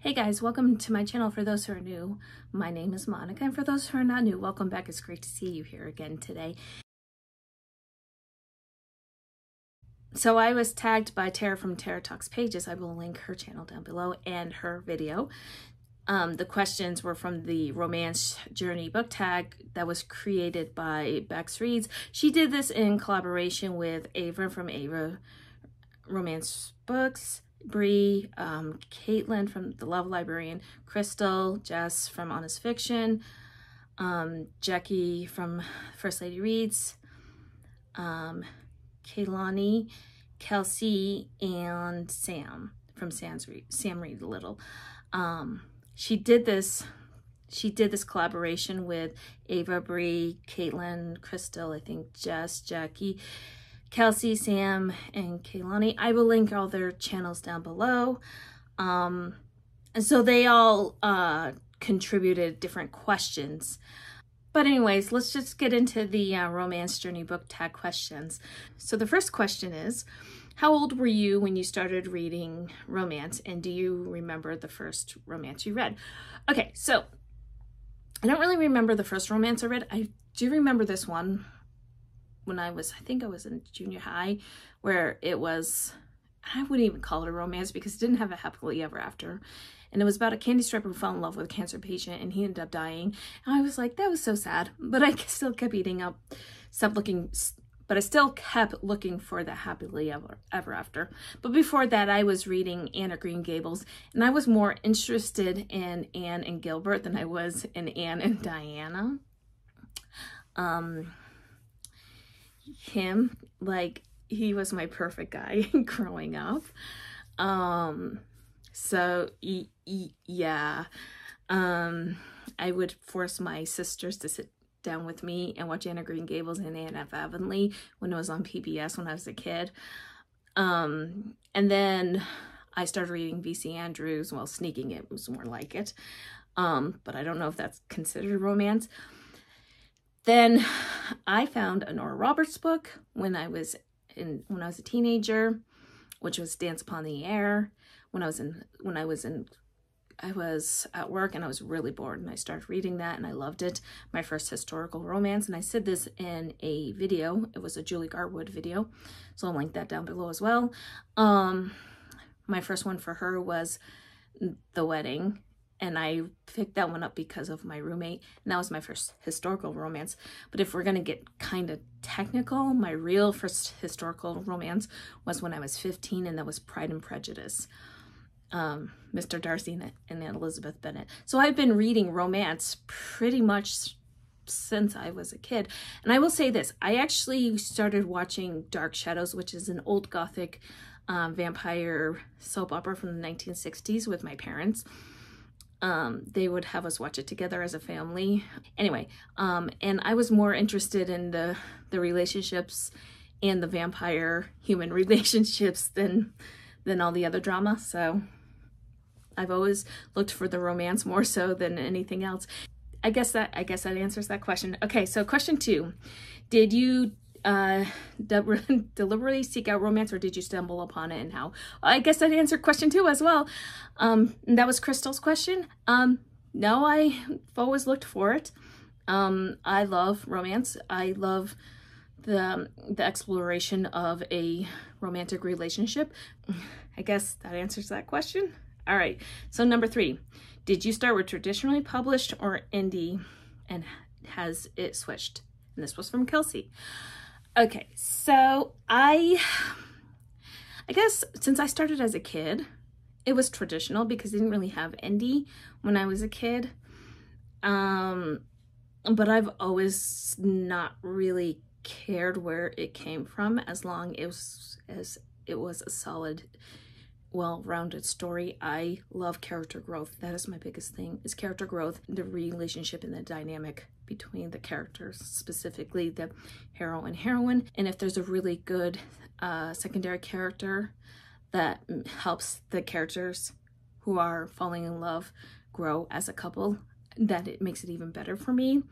Hey guys, welcome to my channel. For those who are new, my name is Monica, and for those who are not new, welcome back. It's great to see you here again today. So I was tagged by Tara from Tara Talks Pages. I will link her channel down below and her video. The questions were from the Romance Journey book tag that was created by Becx Reads. She did this in collaboration with Ava from Ava Romance Books, Bree, Caitlin from The Love Librarian, Crystal, Jess from Honest Fiction, Jackie from First Lady Reads, Kaylani, Kelsi, and Sam from Sam Read Little. She did this collaboration with Ava, Bree, Caitlin, Crystal, I think Jess, Jackie, Kelsi, Sam, and Kaylani. I will link all their channels down below. And so they all contributed different questions. But anyways, let's just get into the Romance Journey book tag questions. So the first question is, how old were you when you started reading romance, and do you remember the first romance you read? Okay, so I don't really remember the first romance I read. I do remember this one when I think I was in junior high, where it was, I wouldn't even call it a romance because it didn't have a happily ever after. And it was about a candy striper who fell in love with a cancer patient and he ended up dying. And I was like, that was so sad. But I still kept I still kept looking for the happily ever after. But before that, I was reading Anne of Green Gables, and I was more interested in Anne and Gilbert than I was in Anne and Diana. He was my perfect guy growing up. Yeah. I would force my sisters to sit down with me and watch Anne of Green Gables and Anne of Avonlea when it was on PBS when I was a kid. And then I started reading V.C. Andrews. Well, sneaking it was more like it. But I don't know if that's considered romance. Then I found a Nora Roberts book when I was a teenager, which was Dance Upon the Air. I was at work and I was really bored, and I started reading that and I loved it. My first historical romance, and I said this in a video. It was a Julie Garwood video, so I'll link that down below as well. My first one for her was The Wedding, and I picked that one up because of my roommate, and that was my first historical romance. But if we're gonna get kind of technical, my real first historical romance was when I was 15, and that was Pride and Prejudice. Mr. Darcy and Elizabeth Bennet. So I've been reading romance pretty much since I was a kid. And I will say this, I actually started watching Dark Shadows, which is an old Gothic vampire soap opera from the 1960s with my parents. They would have us watch it together as a family. Anyway, and I was more interested in the relationships and the vampire-human relationships than all the other drama. So I've always looked for the romance more so than anything else. I guess that answers that question. Okay, so question 2. Did you deliberately seek out romance, or did you stumble upon it, and how? I guess that answered question 2 as well. That was Crystal's question. No, I've always looked for it. I love romance. I love the exploration of a romantic relationship. I guess that answers that question. All right, so number 3, did you start with traditionally published or indie, and has it switched? And this was from Kelsi. Okay, so I guess since I started as a kid, it was traditional because I didn't really have indie when I was a kid. But I've always not really cared where it came from, as long as it was a solid, well-rounded story. I love character growth. That is my biggest thing, is character growth, the relationship and the dynamic between the characters, specifically the hero and heroine. And if there's a really good secondary character that helps the characters who are falling in love grow as a couple, that it makes it even better for me.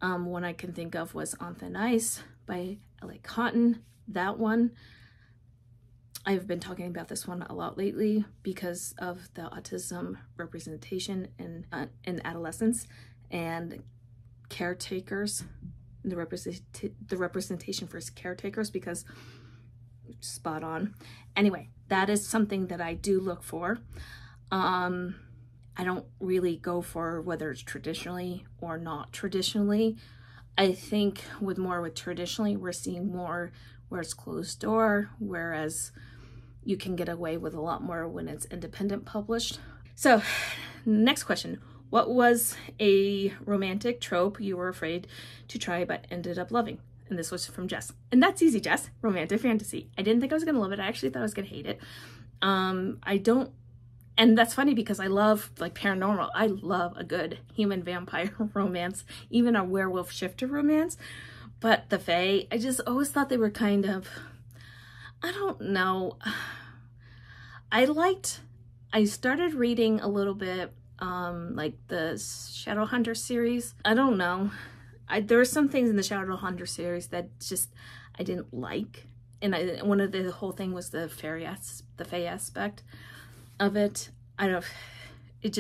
One I can think of was On Thin Ice by L.A. Cotton. That one I've been talking about this one a lot lately because of the autism representation in adolescence and caretakers, the representation for caretakers, because spot on. Anyway, that is something that I do look for. I don't really go for whether it's traditionally or not traditionally. I think with traditionally, we're seeing more where it's closed door, whereas you can get away with a lot more when it's independent published. So, next question. What was a romantic trope you were afraid to try but ended up loving? And this was from Jess. And that's easy, Jess. Romantic fantasy. I didn't think I was going to love it. I actually thought I was going to hate it. I don't, and that's funny because I love like paranormal. I love a good human vampire romance, even a werewolf shifter romance. But the Fae, I just always thought they were kind of, I don't know. I started reading a little bit, like the Shadowhunter series. I don't know. There were some things in the Shadowhunter series that just I didn't like, and one of the whole thing was the Fae aspect of it. It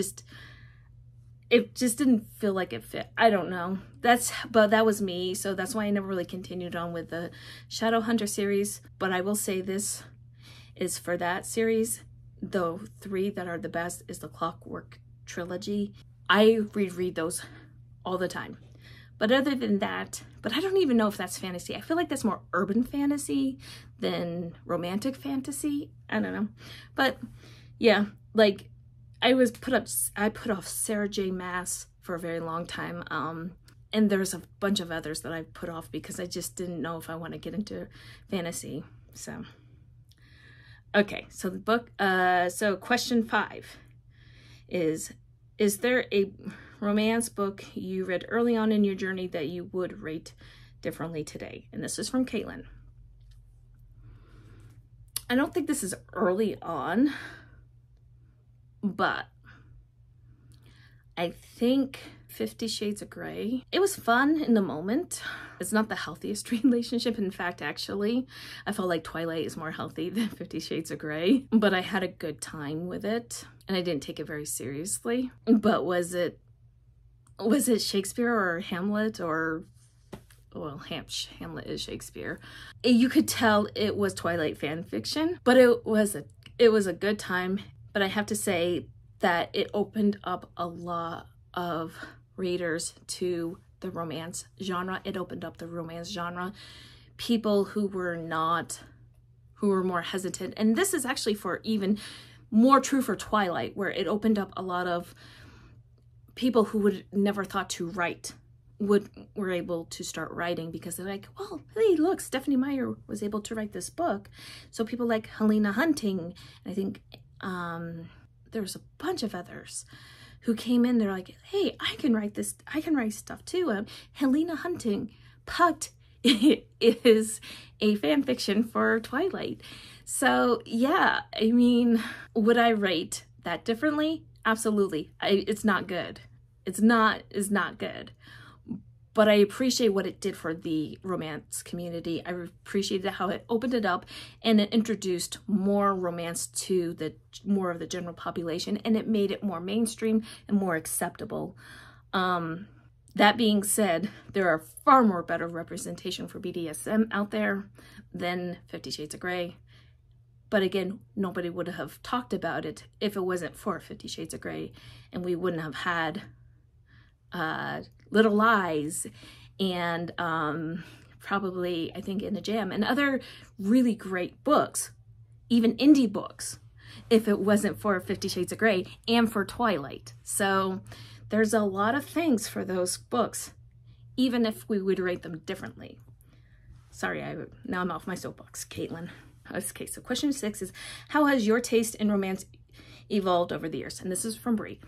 just didn't feel like it fit. I don't know. But that was me, so that's why I never really continued on with the Shadowhunter series. But I will say this is for that series, the 3 that are the best is the Clockwork trilogy. I reread those all the time. But other than that, but I don't even know if that's fantasy. I feel like that's more urban fantasy than romantic fantasy. I don't know. But yeah, like I put off Sarah J. Maas for a very long time. And there's a bunch of others that I put off because I just didn't know if I want to get into fantasy. So, okay. So the book, so question 5 is there a romance book you read early on in your journey that you would rate differently today? And this is from Caitlin. I don't think this is early on, but I think 50 Shades of Grey. It was fun in the moment. It's not the healthiest relationship. In fact, actually, I felt like Twilight is more healthy than 50 Shades of Grey, but I had a good time with it and I didn't take it very seriously. But was it Shakespeare or Hamlet or, well, Hamlet is Shakespeare. You could tell it was Twilight fan fiction, but it was a good time. But I have to say that it opened up a lot of readers to the romance genre. It opened up the romance genre. People who were more hesitant. And this is actually for even more true for Twilight, where it opened up a lot of people who would never thought to write were able to start writing because they're like, well, hey, look, Stephanie Meyer was able to write this book. So people like Helena Hunting, and I think there was a bunch of others who came in. They're like, hey, I can write this. I can write stuff too. Helena Hunting Pucked is a fan fiction for Twilight. So yeah, I mean, would I rate that differently? Absolutely. It's not good. It's not good. But I appreciate what it did for the romance community. I appreciated how it opened it up and it introduced more romance to more of the general population, and it made it more mainstream and more acceptable. That being said, there are far more better representation for BDSM out there than 50 Shades of Grey. But again, nobody would have talked about it if it wasn't for 50 Shades of Grey, and we wouldn't have had Little Lies and probably, I think, In a Jam and other really great books, even indie books, if it wasn't for 50 Shades of Grey and for Twilight. So there's a lot of things for those books, even if we would rate them differently. Sorry, now I'm off my soapbox, Caitlin. Okay, so question 6 is, how has your taste in romance evolved over the years? And this is from Bree.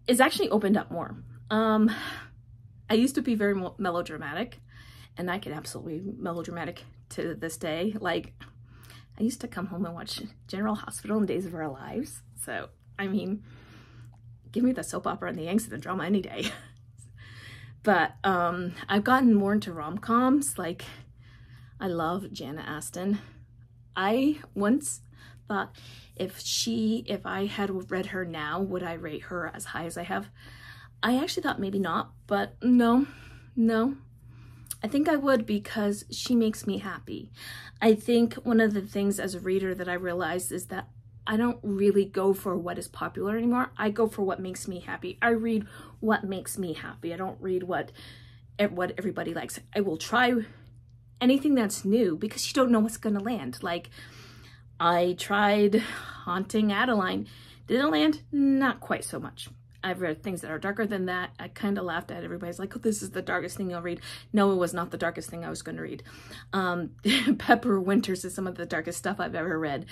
It's actually opened up more. I used to be very melodramatic, and I can absolutely be melodramatic to this day. Like, I used to come home and watch General Hospital and Days of Our Lives. So, I mean, give me the soap opera and the angst and the drama any day. But I've gotten more into rom-coms. Like, I love Jana Aston. I once thought if I had read her now, would I rate her as high as I have? I actually thought maybe not, but no. I think I would, because she makes me happy. I think one of the things as a reader that I realized is that I don't really go for what is popular anymore. I go for what makes me happy. I read what makes me happy. I don't read what everybody likes. I will try anything that's new because you don't know what's gonna land. Like, I tried Haunting Adeline. Did it land? Not quite so much. I've read things that are darker than that. I kind of laughed at it. Everybody's like, oh, this is the darkest thing you'll read. No, it was not the darkest thing I was going to read. Pepper Winters is some of the darkest stuff I've ever read.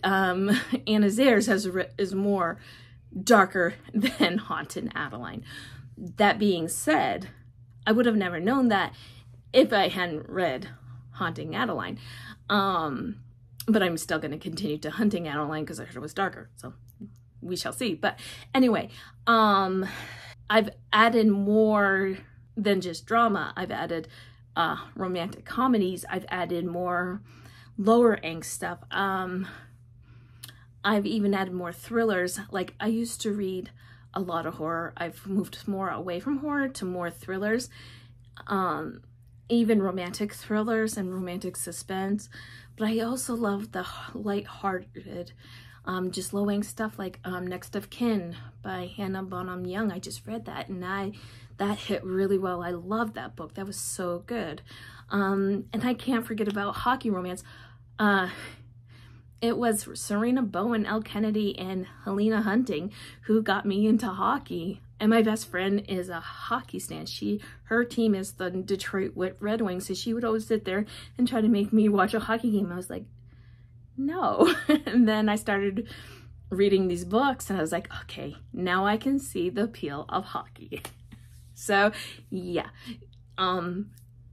Anna Zares is more darker than Haunted Adeline. That being said, I would have never known that if I hadn't read Haunting Adeline. But I'm still going to continue to Hunting Adeline because I heard it was darker. So we shall see. But anyway, I've added more than just drama. I've added romantic comedies. I've added more lower angst stuff. I've even added more thrillers. Like, I used to read a lot of horror. I've moved more away from horror to more thrillers, even romantic thrillers and romantic suspense. But I also love the lighthearted, just low angst stuff like Next of Kin by Hannah Bonham Young. I just read that and that hit really well. I loved that book. That was so good. And I can't forget about hockey romance. It was Serena Bowen, Elle Kennedy, and Helena Hunting who got me into hockey. And my best friend is a hockey stan. Her team is the Detroit Red Wings, so she would always sit there and try to make me watch a hockey game. I was like, no. And then I started reading these books and I was like, okay, now I can see the appeal of hockey. So yeah,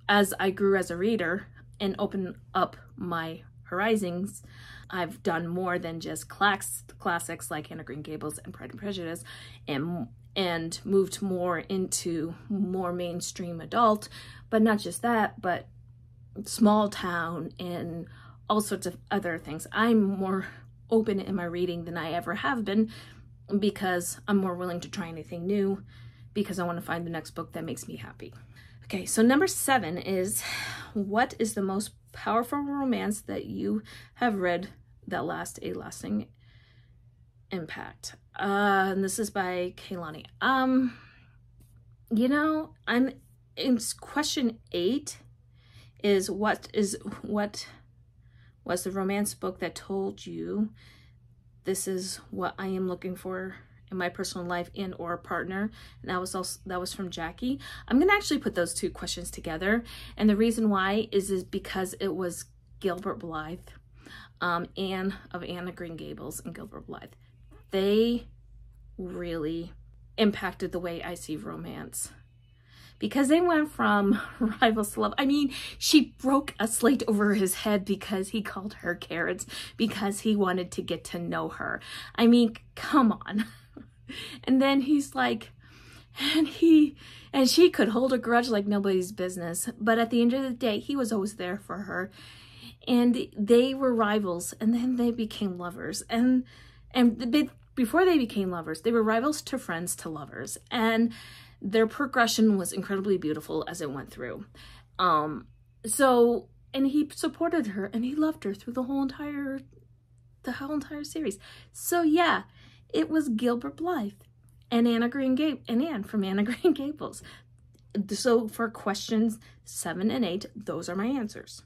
as I grew as a reader and opened up my horizons, I've done more than just classics like Anne of Green Gables and Pride and Prejudice, and moved more into more mainstream adult, but not just that, but small town and all sorts of other things. I'm more open in my reading than I ever have been because I'm more willing to try anything new because I want to find the next book that makes me happy. Okay, so number 7 is, what is the most powerful romance that you have read that left a lasting impact? And this is by Kaylani. You know, I'm in question 8 is what was the romance book that told you this is what I am looking for in my personal life and or partner? And that was from Jackie. I'm gonna actually put those two questions together, and the reason why is because it was Gilbert Blythe, Anne of Green Gables and Gilbert Blythe. They really impacted the way I see romance, because they went from rivals to love. I mean, she broke a slate over his head because he called her carrots because he wanted to get to know her. I mean, come on. And then he's like, and she could hold a grudge like nobody's business. But at the end of the day, he was always there for her. And they were rivals, and then they became lovers. And before they became lovers, they were rivals to friends to lovers. And their progression was incredibly beautiful as it went through. And he supported her and he loved her through the whole entire series. So yeah, it was Gilbert Blythe and Anne from Anne of Green Gables. So for questions 7 and 8, those are my answers.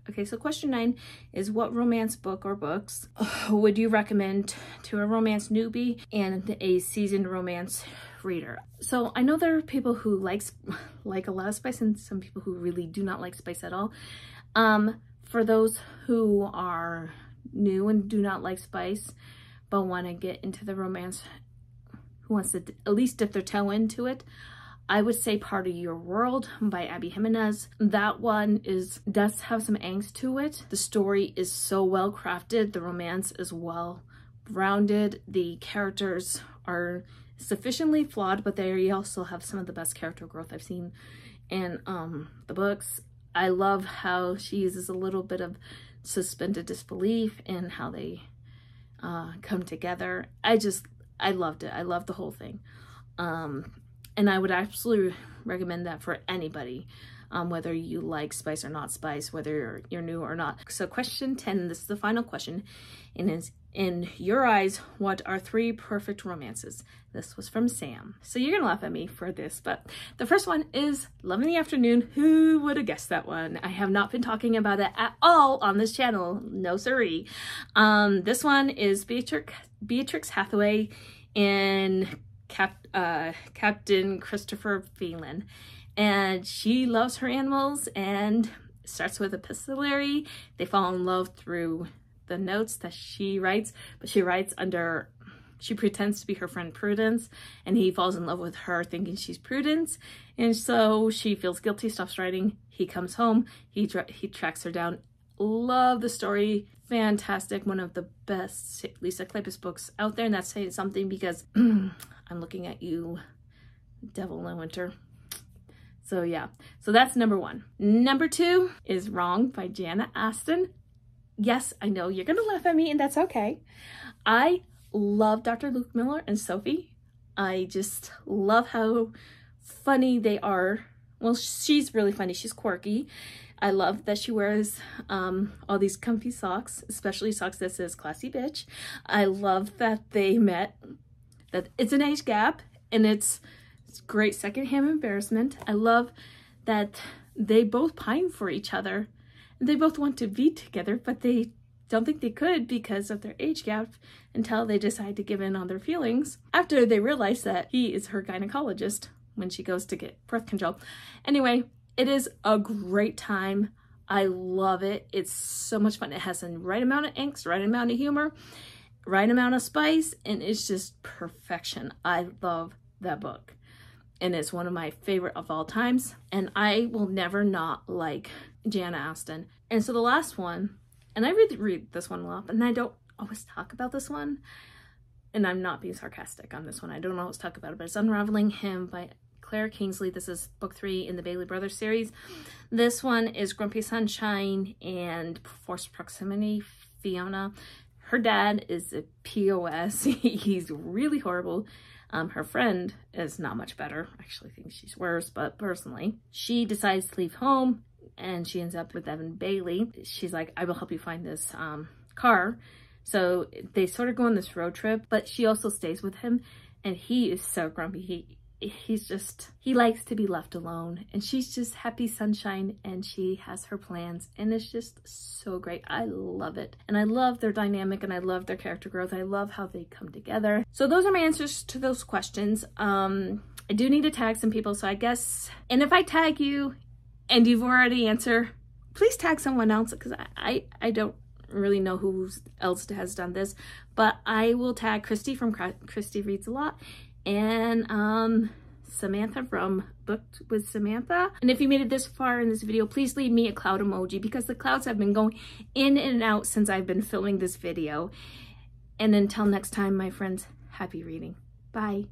Okay, so question 9 is, what romance book or books would you recommend to a romance newbie and a seasoned romance reader? So I know there are people who like a lot of spice and some people who really do not like spice at all. For those who are new and do not like spice but want to get into the romance, who wants to at least dip their toe into it, I would say Part of Your World by Abby Jimenez. That one does have some angst to it. The story is so well crafted. The romance is well rounded. The characters are sufficiently flawed, but they also have some of the best character growth I've seen in the books. I love how she uses a little bit of suspended disbelief in how they come together. I loved it. I loved the whole thing. And I would absolutely recommend that for anybody, whether you like spice or not spice, whether you're new or not. So question 10, this is the final question, and is, in your eyes, what are 3 perfect romances? This was from Sam. So you're gonna laugh at me for this, but the first one is Love in the Afternoon. Who would have guessed that one? I have not been talking about it at all on this channel. No siree. This one is Beatrix Hathaway and Captain Christopher Phelan. And she loves her animals and starts with epistolary. They fall in love through the notes that she writes, but she writes under, she pretends to be her friend Prudence, and he falls in love with her thinking she's Prudence, and so she feels guilty, stops writing. He comes home, he tracks her down. Love the story, fantastic, one of the best Lisa Kleypas books out there, and that's saying something because I'm looking at you, Devil in Winter. So yeah, so that's number 1. Number 2 is Wrong by Jana Aston. Yes, I know you're gonna laugh at me, and that's okay. I love Dr. Luke Miller and Sophie. I just love how funny they are. Well, she's really funny. She's quirky. I love that she wears all these comfy socks, especially socks that says classy bitch. I love that they met, that it's an age gap, and it's great secondhand embarrassment. I love that they both pine for each other. They both want to be together, but they don't think they could because of their age gap until they decide to give in on their feelings after they realize that he is her gynecologist when she goes to get birth control. Anyway, it is a great time. I love it. It's so much fun. It has the right amount of angst, right amount of humor, right amount of spice, and it's just perfection. I love that book. And it's one of my favorite of all times. And I will never not like Jana Aston. And so the last one, and I really read this one a lot, and I don't always talk about this one. And I'm not being sarcastic on this one. I don't always talk about it, but it's Unraveling Him by Claire Kingsley. This is book 3 in the Bailey Brothers series. This one is Grumpy Sunshine and Forced Proximity, Fiona. Her dad is a POS. He's really horrible. Her friend is not much better. I actually think she's worse, but personally, she decides to leave home and she ends up with Evan Bailey. She's like, I will help you find this car. So they sort of go on this road trip, but she also stays with him, and he is so grumpy. He likes to be left alone, and she's just happy sunshine, and she has her plans, and it's just so great. I love it, and I love their dynamic, and I love their character growth. I love how they come together. So those are my answers to those questions. I do need to tag some people, so I guess, and if I tag you and you've already answered, please tag someone else, because I don't really know who else has done this, but I will tag Christi from Christi Reads a Lot, and Samantha from Booked with Samantha. And if you made it this far in this video, please leave me a cloud emoji, because the clouds have been going in and out since I've been filming this video. And until next time, my friends, happy reading. Bye.